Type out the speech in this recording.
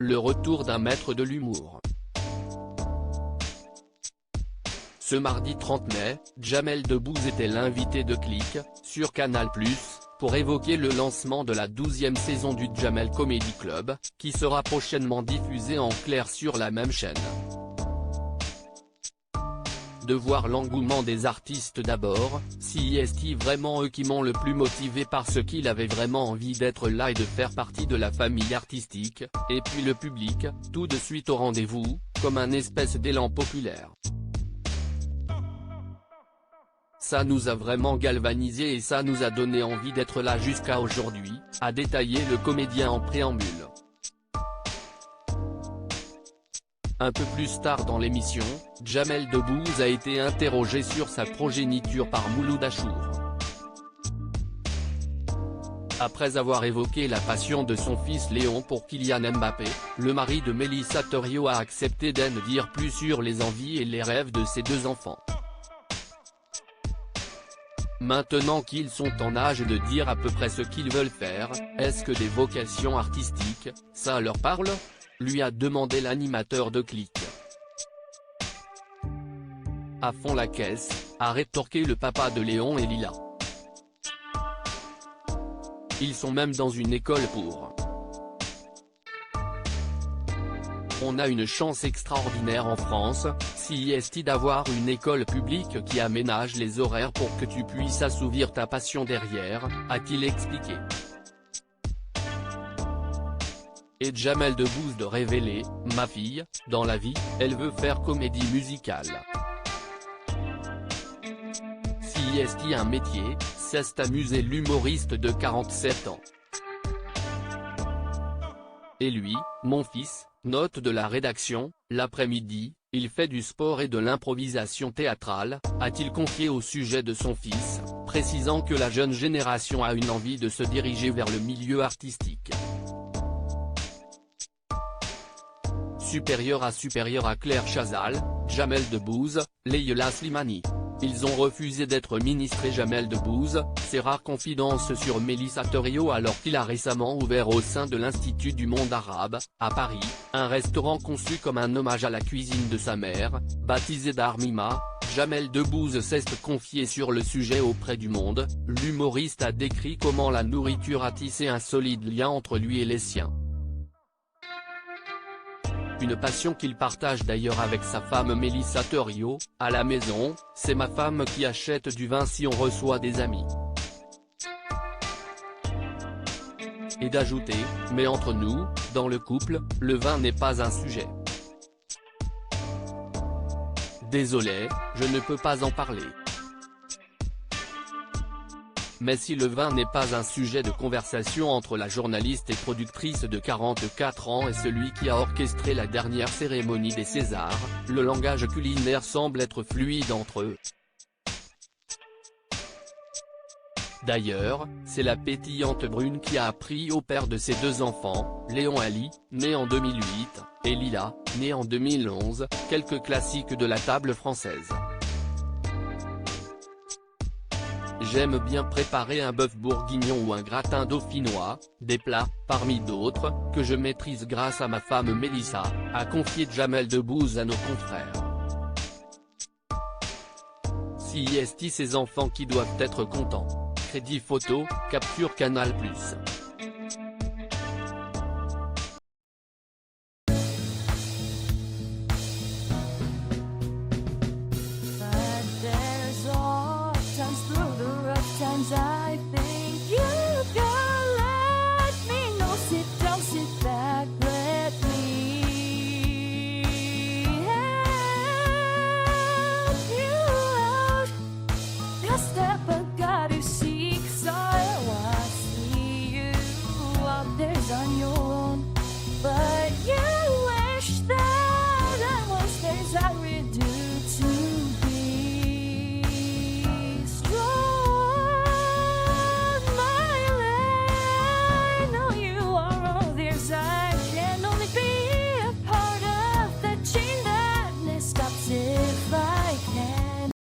le retour d'un maître de l'humour. Ce mardi 30 mai, Jamel Debbouze était l'invité de Click, sur Canal+, pour évoquer le lancement de la 12e saison du Jamel Comedy Club, qui sera prochainement diffusée en clair sur la même chaîne. De voir l'engouement des artistes d'abord, si est-il vraiment eux qui m'ont le plus motivé parce qu'il avait vraiment envie d'être là et de faire partie de la famille artistique, et puis le public, tout de suite au rendez-vous, comme un espèce d'élan populaire. Ça nous a vraiment galvanisé et ça nous a donné envie d'être là jusqu'à aujourd'hui, a détaillé le comédien en préambule. Un peu plus tard dans l'émission, Jamel Debbouze a été interrogé sur sa progéniture par Mouloud Achour. Après avoir évoqué la passion de son fils Léon pour Kylian Mbappé, le mari de Mélissa Thoriot a accepté d'en dire plus sur les envies et les rêves de ses deux enfants. Maintenant qu'ils sont en âge de dire à peu près ce qu'ils veulent faire, est-ce que des vocations artistiques, ça leur parle ? Lui a demandé l'animateur de Click. À fond la caisse, a rétorqué le papa de Léon et Lila. Ils sont même dans une école pour. On a une chance extraordinaire en France, si est d'avoir une école publique qui aménage les horaires pour que tu puisses assouvir ta passion derrière, a-t-il expliqué. Et Jamel Debbouze de révéler, ma fille, dans la vie, elle veut faire comédie musicale. Si est un métier, c'est amuser l'humoriste de 47 ans. Et lui, mon fils, note de la rédaction, l'après-midi, il fait du sport et de l'improvisation théâtrale, a-t-il confié au sujet de son fils, précisant que la jeune génération a une envie de se diriger vers le milieu artistique. Supérieur à Claire Chazal, Jamel Debbouze, Leïla Slimani. Ils ont refusé d'être ministres et Jamel Debbouze, ses rares confidences sur Mélissa Thoriot alors qu'il a récemment ouvert au sein de l'Institut du Monde Arabe, à Paris, un restaurant conçu comme un hommage à la cuisine de sa mère, baptisé Darmima. Jamel Debbouze s'est confié sur le sujet auprès du Monde, l'humoriste a décrit comment la nourriture a tissé un solide lien entre lui et les siens. Une passion qu'il partage d'ailleurs avec sa femme Mélissa Thoriot, à la maison, c'est ma femme qui achète du vin si on reçoit des amis. Et d'ajouter, mais entre nous, dans le couple, le vin n'est pas un sujet. Désolé, je ne peux pas en parler. Mais si le vin n'est pas un sujet de conversation entre la journaliste et productrice de 44 ans et celui qui a orchestré la dernière cérémonie des Césars, le langage culinaire semble être fluide entre eux. D'ailleurs, c'est la pétillante brune qui a appris au père de ses deux enfants, Léon Ali, né en 2008, et Lila, née en 2011, quelques classiques de la table française. J'aime bien préparer un bœuf bourguignon ou un gratin dauphinois, des plats, parmi d'autres, que je maîtrise grâce à ma femme Mélissa, a confié Jamel Debbouze à nos confrères. Si est ses enfants qui doivent être contents. Crédit photo, capture Canal+.